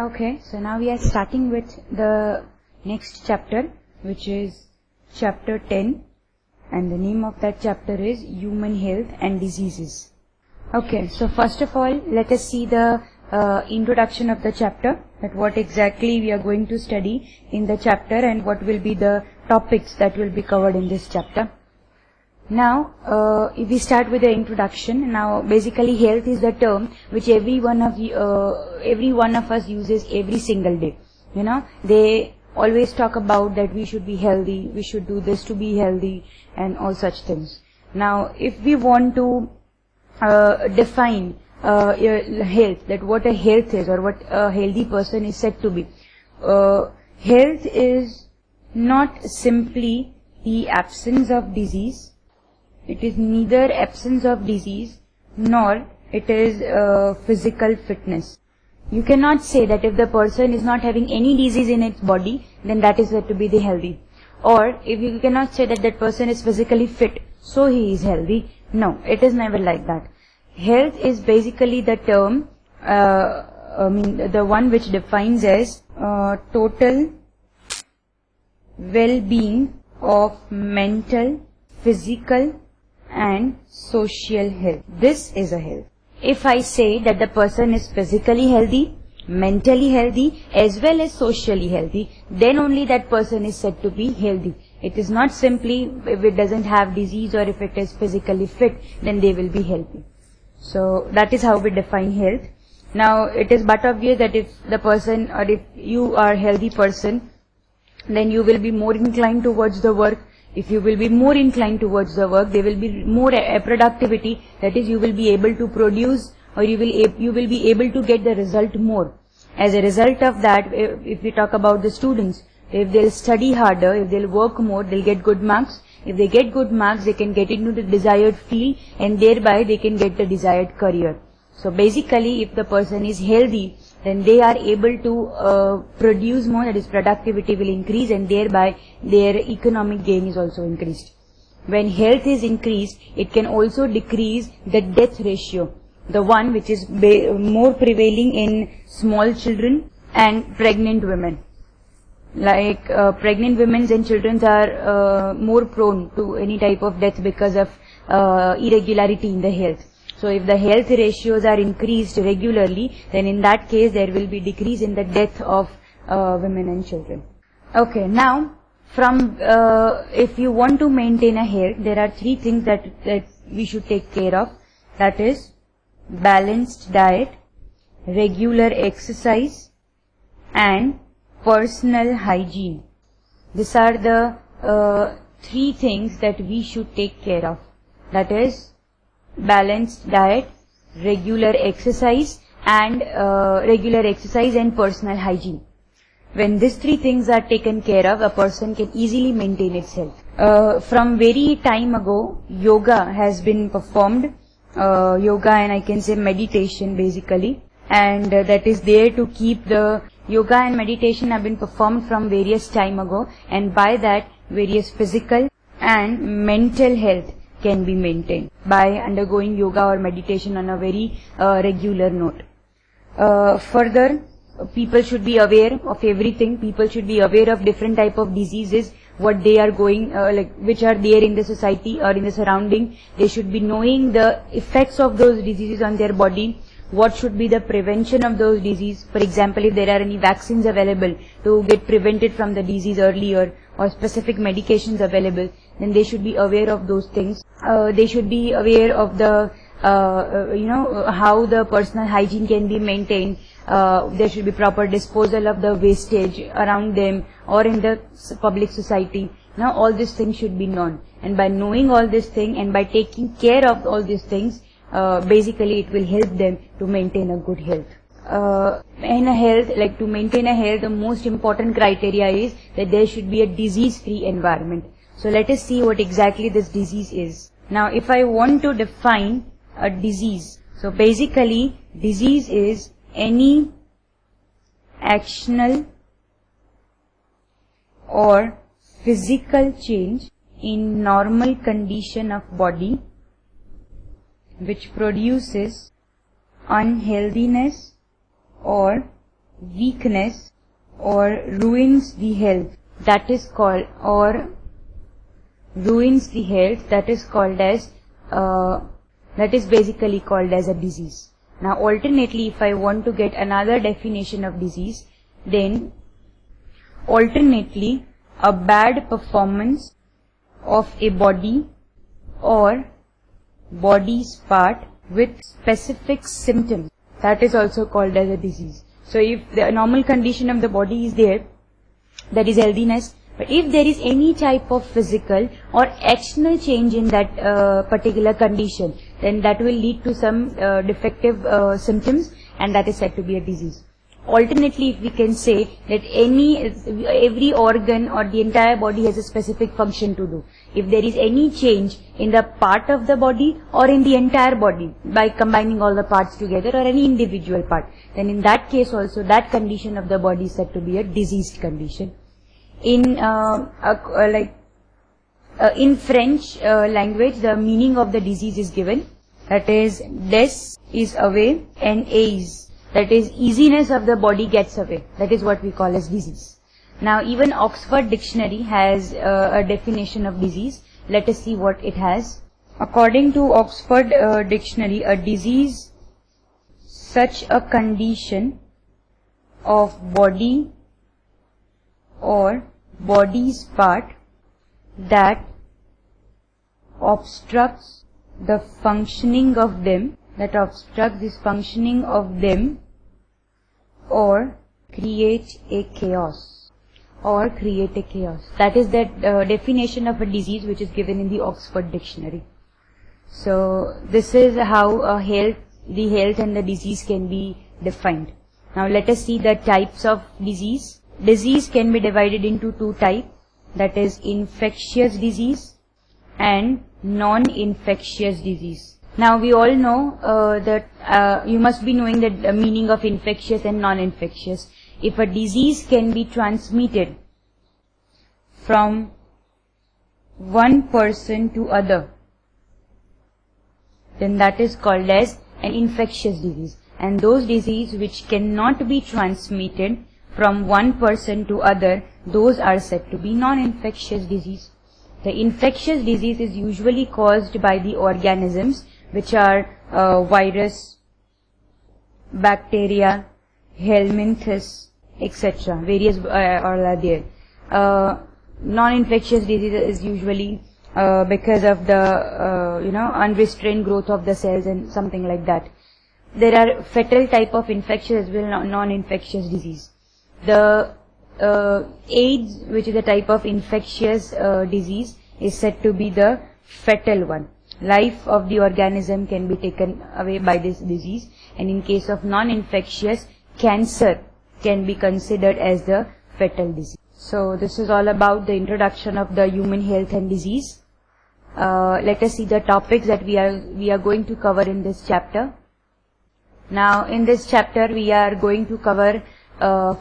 Okay, so now we are starting with the next chapter, which is chapter 10, and the name of that chapter is Human Health and Diseases. Okay, so first of all, let us see the introduction of the chapter, that what exactly we are going to study in the chapter and what will be the topics that will be covered in this chapter. Now, if we start with the introduction, now basically health is the term which every one of us uses every single day. You know, they always talk about that we should be healthy, we should do this to be healthy, and all such things. Now, if we want to define health, that what a health is or what a healthy person is said to be, health is not simply the absence of disease. It is neither absence of disease nor it is physical fitness. You cannot say that if the person is not having any disease in its body, then that is said to be the healthy. Or if you cannot say that that person is physically fit, so he is healthy. No, it is never like that. Health is basically the term, the one which defines as total well-being of mental, physical and social health. This is a health. If I say that the person is physically healthy, mentally healthy as well as socially healthy, then only that person is said to be healthy. It is not simply if it doesn't have disease or if it is physically fit, then they will be healthy. So that is how we define health. Now it is but obvious that if the person or if you are a healthy person, then you will be more inclined towards the work. If you will be more inclined towards the work, there will be more productivity. That is, you will be able to produce, or you will be able to get the result more. As a result of that, if we talk about the students, if they'll study harder, if they'll work more, they'll get good marks. If they get good marks, they can get into the desired field, and thereby they can get the desired career. So basically, if the person is healthy, then they are able to produce more, that is productivity will increase, and thereby their economic gain is also increased. When health is increased, it can also decrease the death ratio, the one which is more prevailing in small children and pregnant women. Like pregnant women and children are more prone to any type of death because of irregularity in the health. So if the health ratios are increased regularly, then in that case there will be decrease in the death of women and children. Okay, now from if you want to maintain a health, there are three things that we should take care of. That is balanced diet, regular exercise and personal hygiene. These are the three things that we should take care of. That is balanced diet, regular exercise and personal hygiene. When these three things are taken care of, a person can easily maintain its health. From very time ago, yoga has been performed, yoga and I can say meditation basically, and that is there to keep the yoga and meditation have been performed from various time ago, and by that various physical and mental health can be maintained by undergoing yoga or meditation on a very regular note. Further, people should be aware of everything. People should be aware of different type of diseases, what they are going, which are there in the society or in the surrounding. They should be knowing the effects of those diseases on their body. What should be the prevention of those diseases? For example, if there are any vaccines available to get prevented from the disease earlier, or specific medications available, then they should be aware of those things. They should be aware of the, how the personal hygiene can be maintained. There should be proper disposal of the wastage around them or in the public society. Now all these things should be known. And by knowing all these things and by taking care of all these things, basically it will help them to maintain a good health. In a health, like to maintain a health, the most important criteria is that there should be a disease-free environment. So let us see what exactly this disease is. Now if I want to define a disease, so basically disease is any actional or physical change in normal condition of body which produces unhealthiness or weakness or ruins the health, that is called, or ruins the health, that is called as, that is basically called as a disease. Now alternately, if I want to get another definition of disease, then alternately a bad performance of a body or body's part with specific symptoms, that is also called as a disease. So if the normal condition of the body is there, that is healthiness, but if there is any type of physical or external change in that particular condition, then that will lead to some defective symptoms, and that is said to be a disease. Alternately, if we can say that every organ or the entire body has a specific function to do. If there is any change in the part of the body or in the entire body by combining all the parts together or any individual part, then in that case also that condition of the body is said to be a diseased condition. In French language, the meaning of the disease is given, that is, des is away and aise, that is, easiness of the body gets away. That is what we call as disease. Now even Oxford Dictionary has a definition of disease. Let us see what it has. According to Oxford Dictionary, a disease, such a condition of body or body's part that obstructs the functioning of them, or create a chaos. That is the definition of a disease which is given in the Oxford Dictionary. So this is how the health and the disease can be defined. Now let us see the types of disease. Disease can be divided into two types, that is infectious disease and non-infectious disease. Now we all know that you must be knowing the meaning of infectious and non-infectious. If a disease can be transmitted from one person to other, then that is called as an infectious disease. And those diseases which cannot be transmitted from one person to other, those are said to be non-infectious disease. The infectious disease is usually caused by the organisms which are virus, bacteria, helminthes, etc. Various are there. Non-infectious disease is usually because of the unrestrained growth of the cells and something like that. There are fetal type of infection as well, non-infectious disease. The AIDS, which is a type of infectious disease, is said to be the fetal one. Life of the organism can be taken away by this disease, and in case of non-infectious, cancer can be considered as the fetal disease. So this is all about the introduction of the human health and disease. Let us see the topics that we are going to cover in this chapter. Now in this chapter we are going to cover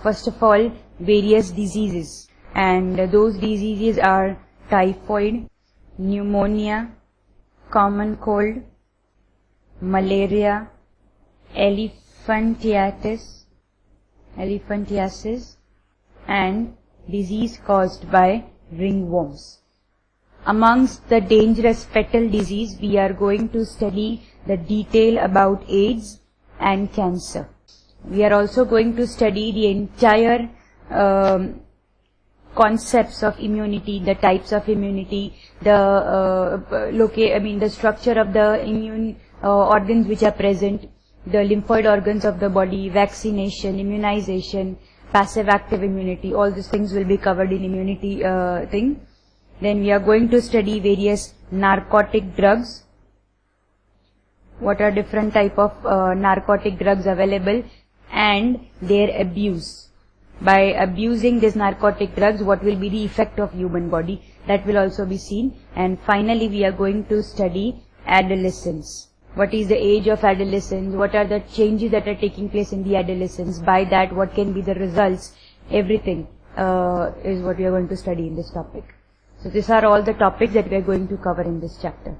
first of all various diseases, and those diseases are typhoid, pneumonia, common cold, malaria, elephantiasis, and disease caused by ringworms. Amongst the dangerous fetal disease, we are going to study the detail about AIDS and cancer. We are also going to study the entire concepts of immunity, the types of immunity, the structure of the immune organs which are present, the lymphoid organs of the body, vaccination, immunization, passive active immunity. All these things will be covered in immunity thing. Then we are going to study various narcotic drugs. What are different type of narcotic drugs available and their abuse. By abusing these narcotic drugs, what will be the effect of human body, that will also be seen. And finally we are going to study adolescence. What is the age of adolescence? What are the changes that are taking place in the adolescence? By that, what can be the results? Everything is what we are going to study in this topic. So these are all the topics that we are going to cover in this chapter.